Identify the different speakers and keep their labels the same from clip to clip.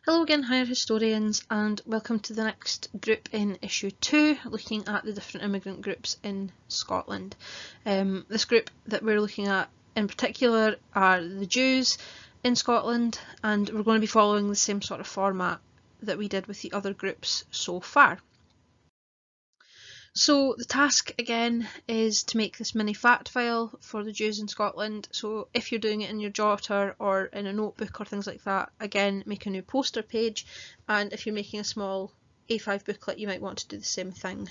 Speaker 1: Hello again, higher historians, and welcome to the next group in issue 2, looking at the different immigrant groups in Scotland. This group that we're looking at in particular are the Jews in Scotland, and we're going to be following the same sort of format that we did with the other groups so far. So the task again is to make this mini fact file for the Jews in Scotland. So if you're doing it in your jotter or in a notebook or things like that, again make a new poster page, and if you're making a small A5 booklet you might want to do the same thing,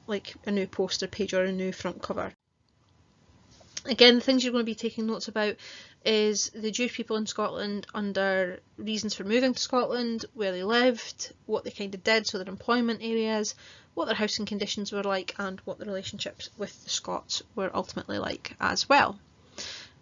Speaker 1: like a new poster page or a new front cover. Again, the things you're going to be taking notes about is the Jewish people in Scotland under reasons for moving to Scotland, where they lived, what they kind of did, so their employment areas, what their housing conditions were like, and what the relationships with the Scots were ultimately like as well.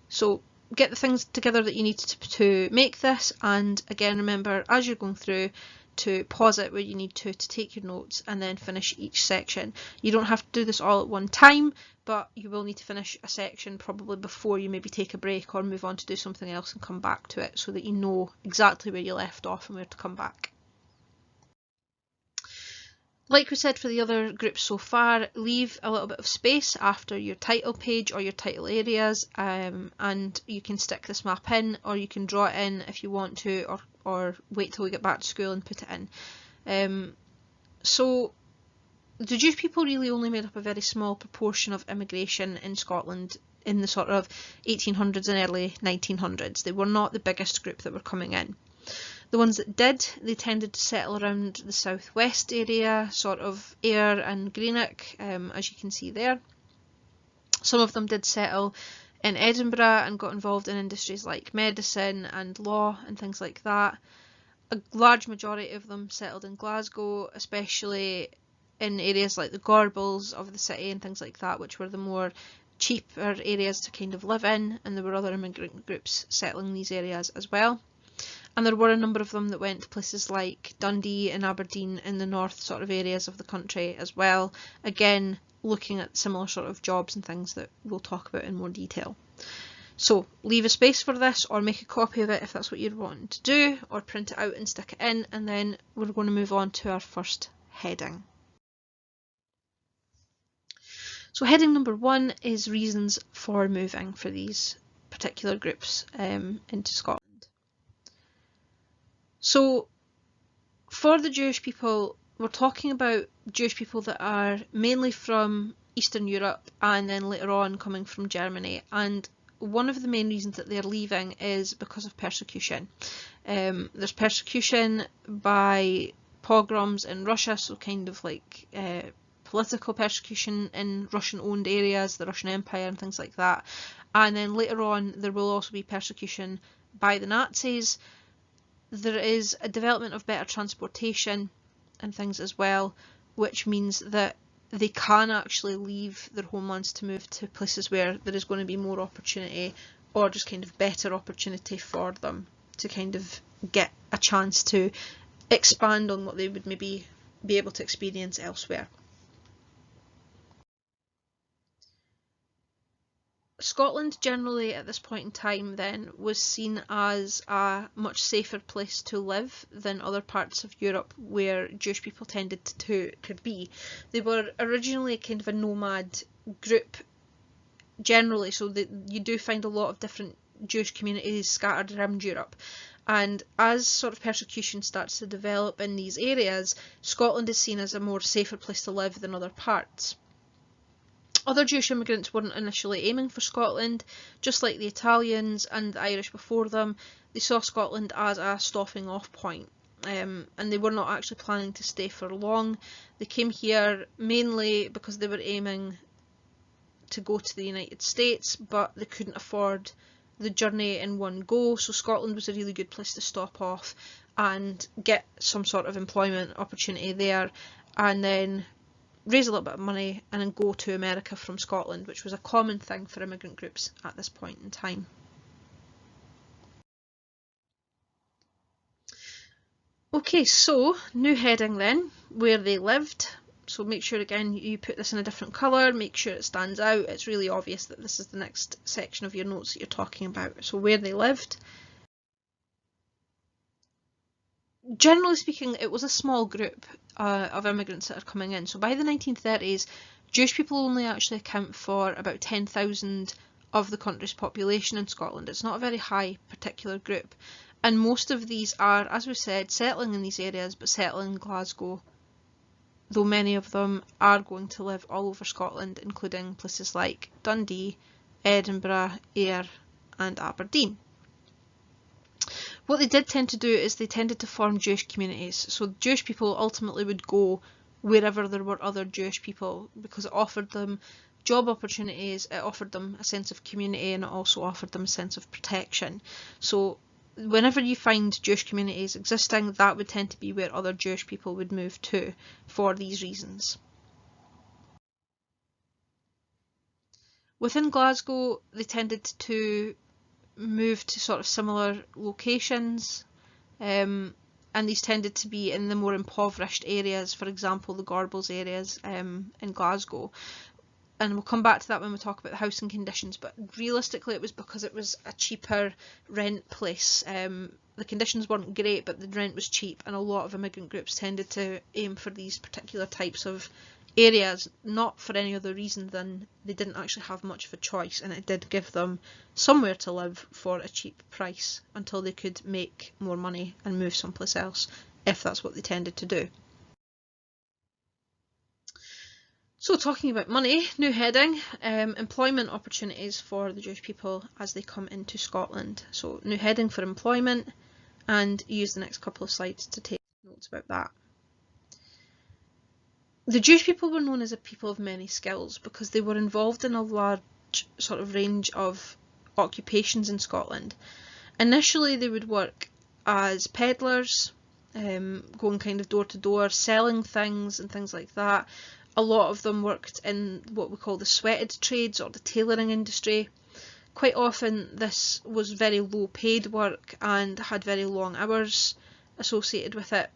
Speaker 1: So get the things together that you need to make this, and again remember as you're going through to pause it where you need to take your notes and then finish each section. You don't have to do this all at one time, but you will need to finish a section probably before you maybe take a break or move on to do something else and come back to it, so that you know exactly where you left off and where to come back. Like we said for the other groups so far, leave a little bit of space after your title page or your title areas, and you can stick this map in, or you can draw it in if you want to, or wait till we get back to school and put it in. So the Jewish people really only made up a very small proportion of immigration in Scotland in the sort of 1800s and early 1900s. They were not the biggest group that were coming in. The ones that did, they tended to settle around the southwest area, sort of Ayr and Greenock, as you can see there. Some of them did settle in Edinburgh and got involved in industries like medicine and law and things like that. A large majority of them settled in Glasgow, especially in areas like the Gorbals of the city and things like that, which were the more cheaper areas to kind of live in, and there were other immigrant groups settling these areas as well. And there were a number of them that went to places like Dundee and Aberdeen in the north sort of areas of the country as well, again looking at similar sort of jobs and things that we'll talk about in more detail. So leave a space for this, or make a copy of it if that's what you're wanting to do, or print it out and stick it in, and then we're going to move on to our first heading. So heading number 1 is reasons for moving for these particular groups into Scotland. So for the Jewish people, we're talking about Jewish people that are mainly from Eastern Europe and then later on coming from Germany, and one of the main reasons that they're leaving is because of persecution. There's persecution by pogroms in Russia, so kind of like political persecution in Russian-owned areas, the Russian Empire and things like that, and then later on there will also be persecution by the Nazis. There is a development of better transportation and things as well, which means that they can actually leave their homelands to move to places where there is going to be more opportunity, or just kind of better opportunity for them to kind of get a chance to expand on what they would maybe be able to experience elsewhere. Scotland generally at this point in time then was seen as a much safer place to live than other parts of Europe where Jewish people tended to be. They were originally kind of a nomad group generally, so that you do find a lot of different Jewish communities scattered around Europe. And as sort of persecution starts to develop in these areas, Scotland is seen as a more safer place to live than other parts. Other Jewish immigrants weren't initially aiming for Scotland, just like the Italians and the Irish before them. They saw Scotland as a stopping off point, and they were not actually planning to stay for long. They came here mainly because they were aiming to go to the United States, but they couldn't afford the journey in one go, so Scotland was a really good place to stop off and get some sort of employment opportunity there, and then raise a little bit of money and then go to America from Scotland, which was a common thing for immigrant groups at this point in time. Okay, so new heading then, where they lived. So make sure again you put this in a different colour, make sure it stands out. It's really obvious that this is the next section of your notes that you're talking about. So where they lived. generally speaking, it was a small group of immigrants that are coming in. So by the 1930s, Jewish people only actually account for about 10,000 of the country's population in Scotland. It's not a very high particular group. And most of these are, as we said, settling in these areas, but settling in Glasgow, though many of them are going to live all over Scotland, including places like Dundee, Edinburgh, Ayr and Aberdeen. What they did tend to do is they tended to form Jewish communities. So Jewish people ultimately would go wherever there were other Jewish people, because it offered them job opportunities, it offered them a sense of community, and it also offered them a sense of protection. So whenever you find Jewish communities existing, that would tend to be where other Jewish people would move to for these reasons. Within Glasgow, they tended to move to sort of similar locations, and these tended to be in the more impoverished areas, for example the Gorbals areas in Glasgow. And we'll come back to that when we talk about the housing conditions, but realistically it was because it was a cheaper rent place. The conditions weren't great, but the rent was cheap, and a lot of immigrant groups tended to aim for these particular types of areas, not for any other reason than they didn't actually have much of a choice, and it did give them somewhere to live for a cheap price until they could make more money and move someplace else, if that's what they tended to do. So talking about money, new heading, employment opportunities for the Jewish people as they come into Scotland. So new heading for employment, and use the next couple of slides to take notes about that. The Jewish people were known as a people of many skills because they were involved in a large sort of range of occupations in Scotland. Initially they would work as peddlers, going kind of door to door, selling things and things like that. A lot of them worked in what we call the sweated trades or the tailoring industry. Quite often this was very low paid work and had very long hours associated with it.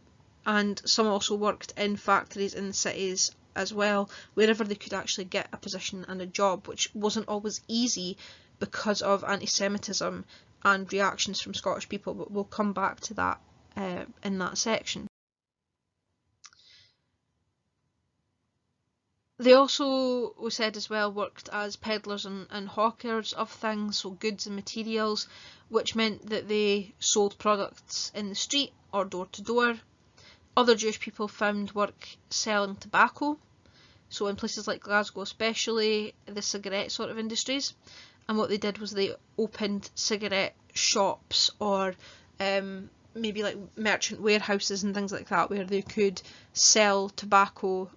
Speaker 1: And some also worked in factories in the cities as well, wherever they could actually get a position and a job, which wasn't always easy because of anti-Semitism and reactions from Scottish people, but we'll come back to that in that section. They also, we said as well, worked as peddlers and hawkers of things, so goods and materials, which meant that they sold products in the street or door to door. Other Jewish people found work selling tobacco, so in places like Glasgow especially, the cigarette sort of industries, and what they did was they opened cigarette shops or maybe like merchant warehouses and things like that, where they could sell tobacco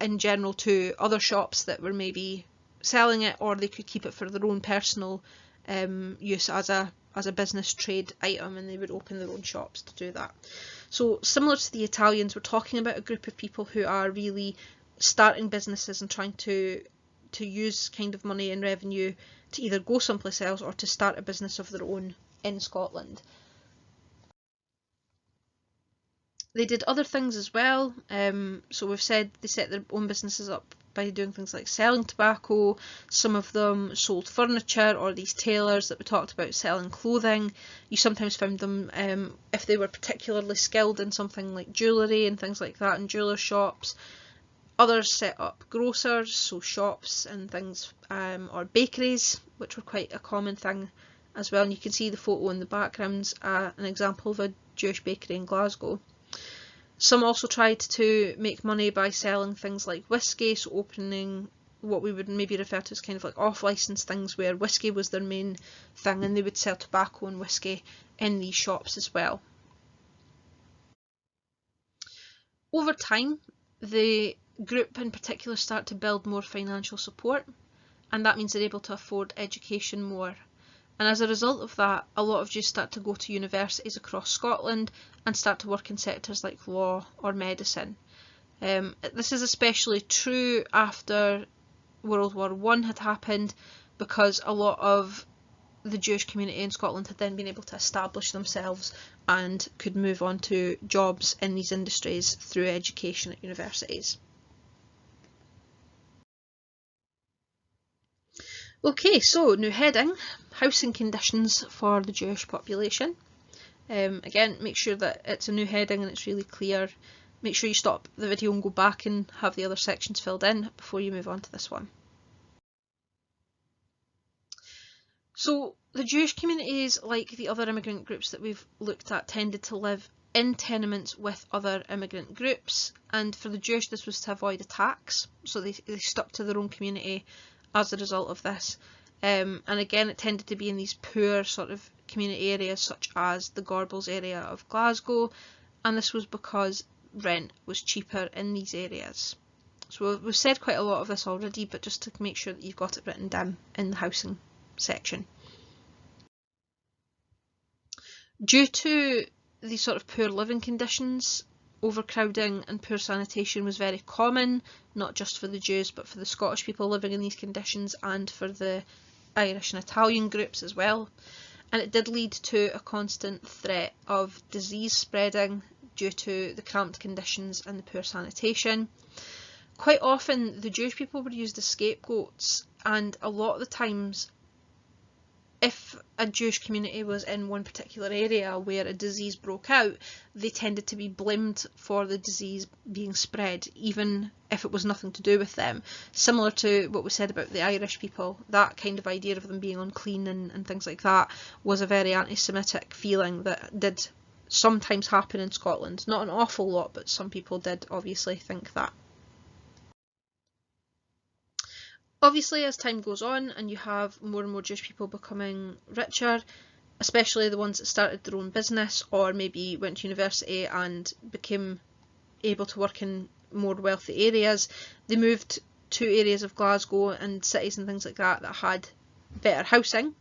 Speaker 1: in general to other shops that were maybe selling it, or they could keep it for their own personal use as a business trade item, and they would open their own shops to do that. So similar to the Italians, we're talking about a group of people who are really starting businesses and trying to use kind of money and revenue to either go someplace else or to start a business of their own in Scotland. They did other things as well, so we've said they set their own businesses up by doing things like selling tobacco. Some of them sold furniture, or these tailors that we talked about selling clothing. You sometimes found them, if they were particularly skilled in something like jewellery and things like that, in jeweller shops. Others set up grocers, so shops and things, or bakeries, which were quite a common thing as well. And you can see the photo in the background's an example of a Jewish bakery in Glasgow. Some also tried to make money by selling things like whiskey, so opening what we would maybe refer to as kind of like off-licence things, where whiskey was their main thing, and they would sell tobacco and whiskey in these shops as well. Over time, the group in particular start to build more financial support, and that means they're able to afford education more. And as a result of that, a lot of Jews start to go to universities across Scotland and start to work in sectors like law or medicine. This is especially true after World War I had happened, because a lot of the Jewish community in Scotland had then been able to establish themselves and could move on to jobs in these industries through education at universities. Okay, so new heading, housing conditions for the Jewish population. Again, make sure that it's a new heading and it's really clear. Make sure you stop the video and go back and have the other sections filled in before you move on to this one. So the Jewish communities, like the other immigrant groups that we've looked at, tended to live in tenements with other immigrant groups, and for the Jewish this was to avoid attacks, so they stuck to their own community as a result of this. And again, it tended to be in these poor sort of community areas such as the Gorbals area of Glasgow, and this was because rent was cheaper in these areas. So we've said quite a lot of this already, but just to make sure that you've got it written down in the housing section. Due to these sort of poor living conditions, overcrowding and poor sanitation was very common, not just for the Jews but for the Scottish people living in these conditions and for the Irish and Italian groups as well. And it did lead to a constant threat of disease spreading due to the cramped conditions and the poor sanitation. Quite often the Jewish people were used as scapegoats, and a lot of the times if a Jewish community was in one particular area where a disease broke out, they tended to be blamed for the disease being spread, even if it was nothing to do with them. Similar to what we said about the Irish people, that kind of idea of them being unclean and things like that was a very anti-Semitic feeling that did sometimes happen in Scotland. Not an awful lot, but some people did obviously think that. Obviously, as time goes on and you have more and more Jewish people becoming richer, especially the ones that started their own business or maybe went to university and became able to work in more wealthy areas, they moved to areas of Glasgow and cities and things like that that had better housing.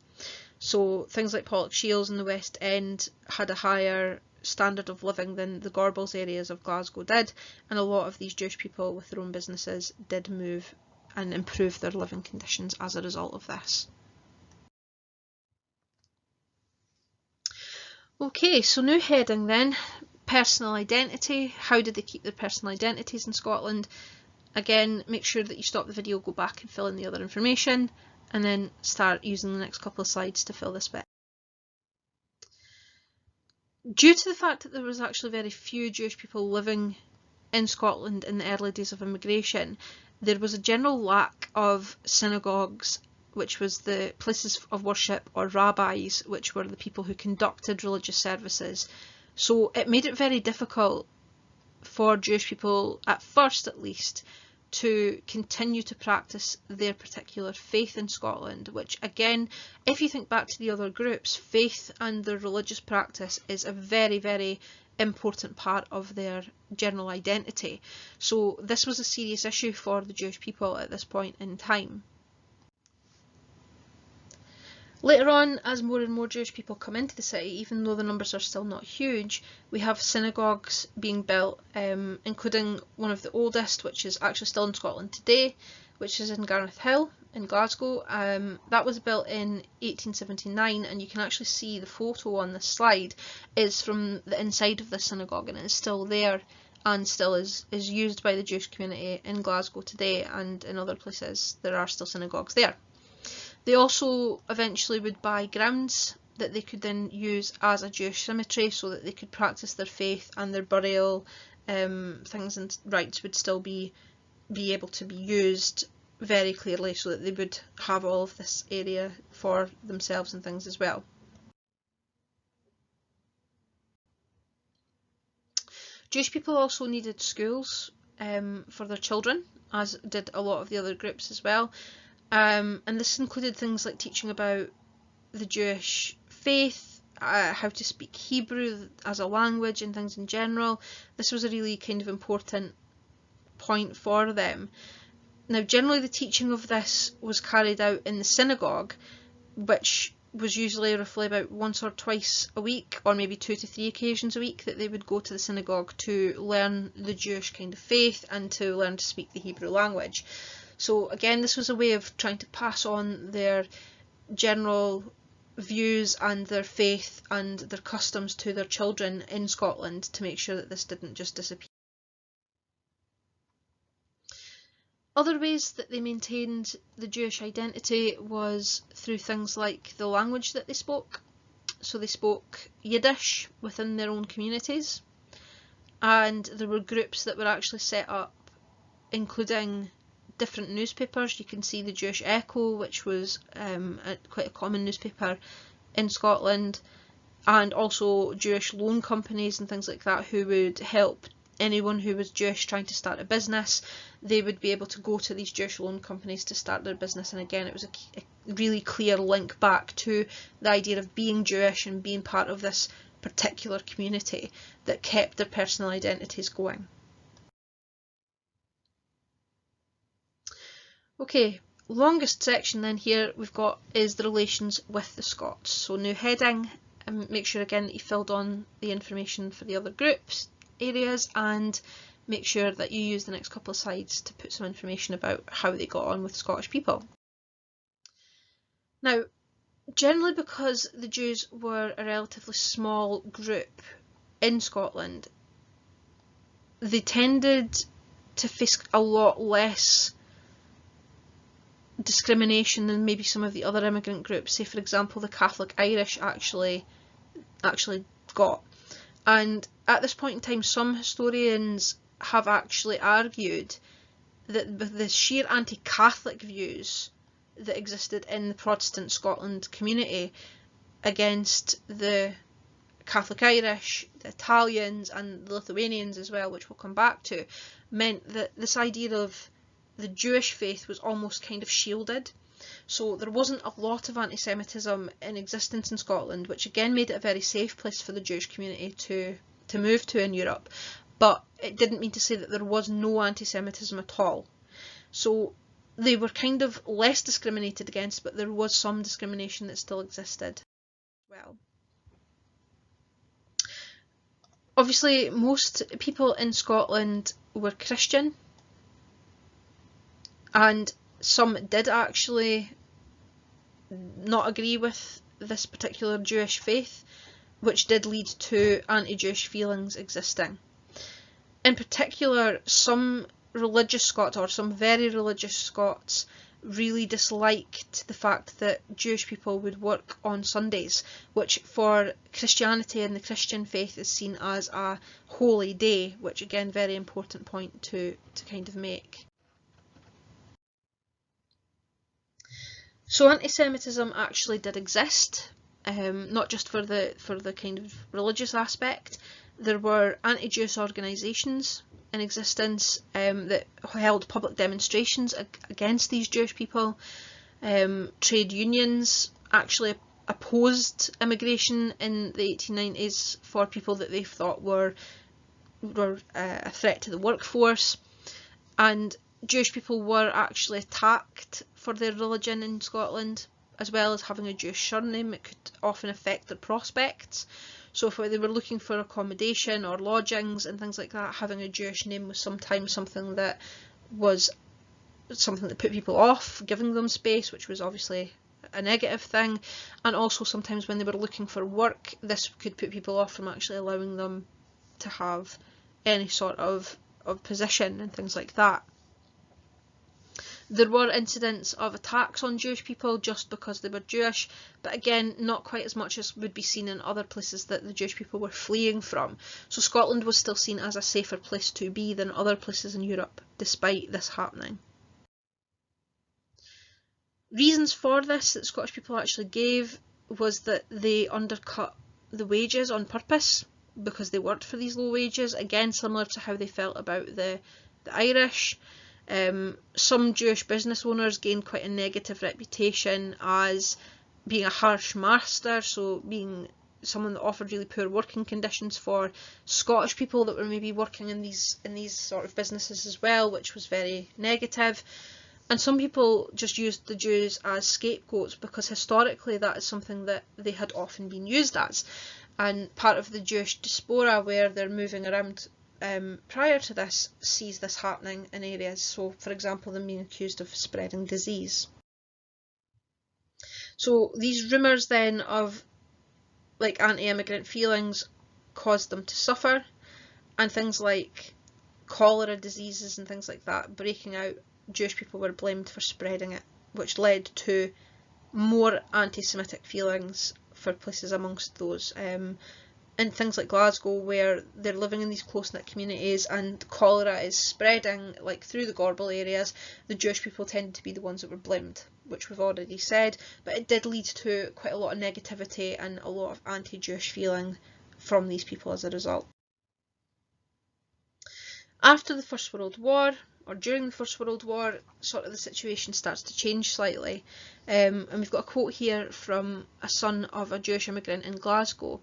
Speaker 1: So things like Pollokshiels in the West End had a higher standard of living than the Gorbals areas of Glasgow did, and a lot of these Jewish people with their own businesses did move and improve their living conditions as a result of this. Okay, so new heading then, personal identity. How did they keep their personal identities in Scotland? Again, make sure that you stop the video, go back and fill in the other information, and then start using the next couple of slides to fill this bit. Due to the fact that there was actually very few Jewish people living in Scotland in the early days of immigration, there was a general lack of synagogues, which was the places of worship, or rabbis, which were the people who conducted religious services. So it made it very difficult for Jewish people, at first at least, to continue to practice their particular faith in Scotland, which again, if you think back to the other groups, faith and their religious practice is a very, very important part of their general identity. So this was a serious issue for the Jewish people at this point in time. Later on, as more and more Jewish people come into the city, even though the numbers are still not huge, we have synagogues being built, including one of the oldest, which is actually still in Scotland today, which is in Garneth Hill in Glasgow. That was built in 1879, and you can actually see the photo on this slide is from the inside of the synagogue, and it is still there and still is used by the Jewish community in Glasgow today, and in other places there are still synagogues there. They also eventually would buy grounds that they could then use as a Jewish cemetery so that they could practice their faith, and their burial things and rites would still be able to be used very clearly, so that they would have all of this area for themselves and things as well. Jewish people also needed schools for their children, as did a lot of the other groups as well. And this included things like teaching about the Jewish faith, how to speak Hebrew as a language and things in general. This was a really kind of important point for them. Now, generally the teaching of this was carried out in the synagogue, which was usually roughly about once or twice a week, or maybe 2 to 3 occasions a week, that they would go to the synagogue to learn the Jewish kind of faith and to learn to speak the Hebrew language. So again, this was a way of trying to pass on their general views and their faith and their customs to their children in Scotland, to make sure that this didn't just disappear. Other ways that they maintained the Jewish identity was through things like the language that they spoke. so they spoke Yiddish within their own communities, and there were groups that were actually set up including different newspapers. You can see the Jewish Echo, which was quite a common newspaper in Scotland, and also Jewish loan companies and things like that who would help anyone who was Jewish trying to start a business. They would be able to go to these Jewish loan companies to start their business, and again it was a really clear link back to the idea of being Jewish and being part of this particular community that kept their personal identities going. Okay, longest section then here we've got is the relations with the Scots. So new heading, and make sure again that you filled on the information for the other groups, areas, and make sure that you use the next couple of slides to put some information about how they got on with Scottish people. Now, generally because the Jews were a relatively small group in Scotland, they tended to face a lot less discrimination than maybe some of the other immigrant groups. Say for example the Catholic Irish actually got. And at this point in time some historians have actually argued that the sheer anti-Catholic views that existed in the Protestant Scotland community against the Catholic Irish, the Italians and the Lithuanians as well, which we'll come back to, meant that this idea of the Jewish faith was almost kind of shielded. So there wasn't a lot of anti-Semitism in existence in Scotland, which again made it a very safe place for the Jewish community to move to in Europe. But it didn't mean to say that there was no anti-Semitism at all. So they were kind of less discriminated against, but there was some discrimination that still existed as well. Obviously, most people in Scotland were Christian, and some did actually not agree with this particular Jewish faith, which did lead to anti-Jewish feelings existing. In particular, some religious Scots, or some very religious Scots, really disliked the fact that Jewish people would work on Sundays, which for Christianity and the Christian faith is seen as a holy day, which again, very important point to kind of make. So anti-Semitism actually did exist, not just for the kind of religious aspect. There were anti-Jewish organisations in existence that held public demonstrations against these Jewish people. Trade unions actually opposed immigration in the 1890s for people that they thought were a threat to the workforce, and Jewish people were actually attacked for their religion in Scotland, as well as having a Jewish surname. It could often affect their prospects. So if they were looking for accommodation or lodgings and things like that, having a Jewish name was sometimes something that put people off, giving them space, which was obviously a negative thing. And also sometimes when they were looking for work, this could put people off from actually allowing them to have any sort of position and things like that. There were incidents of attacks on Jewish people just because they were Jewish, but again, not quite as much as would be seen in other places that the Jewish people were fleeing from. So Scotland was still seen as a safer place to be than other places in Europe, despite this happening. Reasons for this that Scottish people actually gave was that they undercut the wages on purpose because they worked for these low wages, again similar to how they felt about the Irish. Some Jewish business owners gained quite a negative reputation as being a harsh master, so being someone that offered really poor working conditions for Scottish people that were maybe working in these sort of businesses as well, which was very negative. And some people just used the Jews as scapegoats because historically that is something that they had often been used as. And part of the Jewish diaspora where they're moving around prior to this sees this happening in areas, so for example them being accused of spreading disease. So these rumours then of like anti-immigrant feelings caused them to suffer, and things like cholera diseases and things like that breaking out, Jewish people were blamed for spreading it, which led to more anti-Semitic feelings for places amongst those. In things like Glasgow, where they're living in these close-knit communities and cholera is spreading like through the Gorbal areas, the Jewish people tended to be the ones that were blamed, which we've already said, but it did lead to quite a lot of negativity and a lot of anti-Jewish feeling from these people as a result. After the First World War, or during the First World War, sort of the situation starts to change slightly, and we've got a quote here from a son of a Jewish immigrant in Glasgow,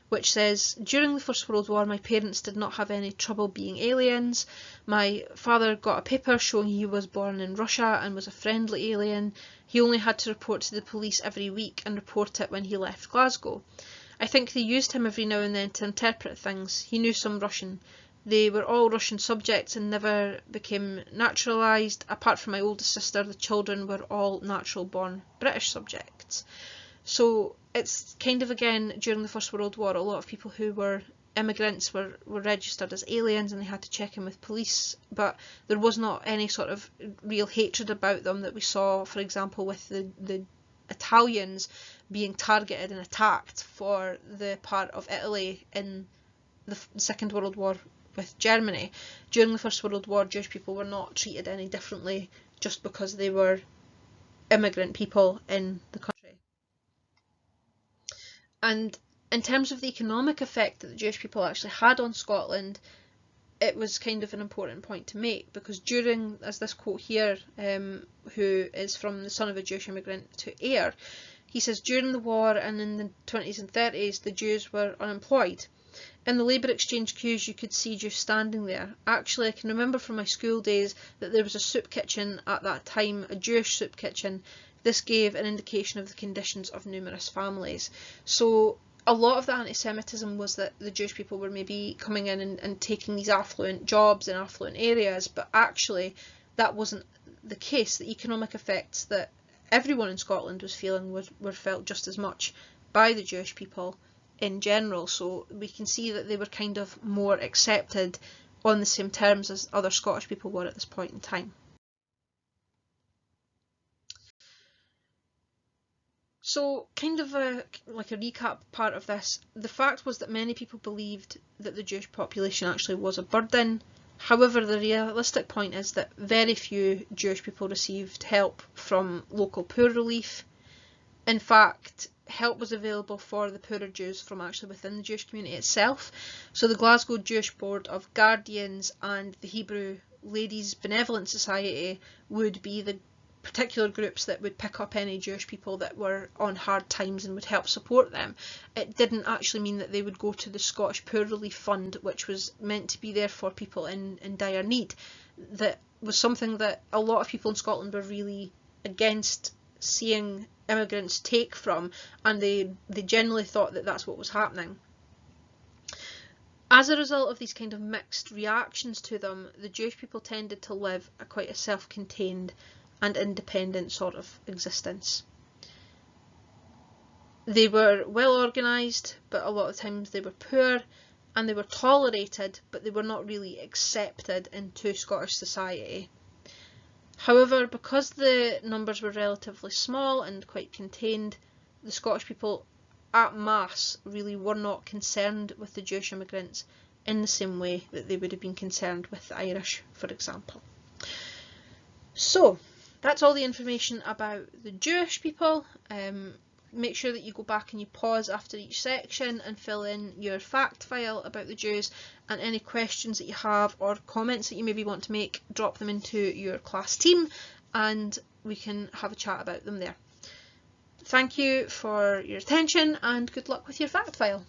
Speaker 1: which says, "During the First World War, my parents did not have any trouble being aliens. My father got a paper showing he was born in Russia and was a friendly alien. He only had to report to the police every week and report it when he left Glasgow. I think they used him every now and then to interpret things. He knew some Russian. They were all Russian subjects and never became naturalised. Apart from my oldest sister, the children were all natural-born British subjects." So it's kind of, again, during the First World War, a lot of people who were immigrants were registered as aliens and they had to check in with police, but there was not any sort of real hatred about them that we saw, for example, with the Italians being targeted and attacked for the part of Italy in the Second World War with Germany. During the First World War, Jewish people were not treated any differently just because they were immigrant people in the country. And in terms of the economic effect that the Jewish people actually had on Scotland, it was kind of an important point to make, because during, as this quote here, who is from the son of a Jewish immigrant to Ayr, he says, "During the war and in the 20s and 30s, the Jews were unemployed. In the labour exchange queues you could see Jews standing there. Actually, I can remember from my school days that there was a soup kitchen at that time, a Jewish soup kitchen. This gave an indication of the conditions of numerous families." So a lot of the anti-Semitism was that the Jewish people were maybe coming in and taking these affluent jobs in affluent areas, but actually that wasn't the case. The economic effects that everyone in Scotland was feeling were felt just as much by the Jewish people in general. So we can see that they were kind of more accepted on the same terms as other Scottish people were at this point in time. So, kind of like a recap part of this, the fact was that many people believed that the Jewish population actually was a burden. However, the realistic point is that very few Jewish people received help from local poor relief. In fact, help was available for the poorer Jews from actually within the Jewish community itself. So the Glasgow Jewish Board of Guardians and the Hebrew Ladies Benevolent Society would be the particular groups that would pick up any Jewish people that were on hard times and would help support them. It didn't actually mean that they would go to the Scottish Poor Relief Fund, which was meant to be there for people in dire need. That was something that a lot of people in Scotland were really against seeing immigrants take from, and they generally thought that that's what was happening. As a result of these kind of mixed reactions to them, the Jewish people tended to live quite a self-contained and independent sort of existence. They were well organised, but a lot of times they were poor, and they were tolerated, but they were not really accepted into Scottish society. However, because the numbers were relatively small and quite contained, the Scottish people at mass really were not concerned with the Jewish immigrants in the same way that they would have been concerned with the Irish, for example. So, that's all the information about the Jewish people. Make sure that you go back and you pause after each section and fill in your fact file about the Jews, and any questions that you have or comments that you maybe want to make, drop them into your class team and we can have a chat about them there. Thank you for your attention and good luck with your fact file.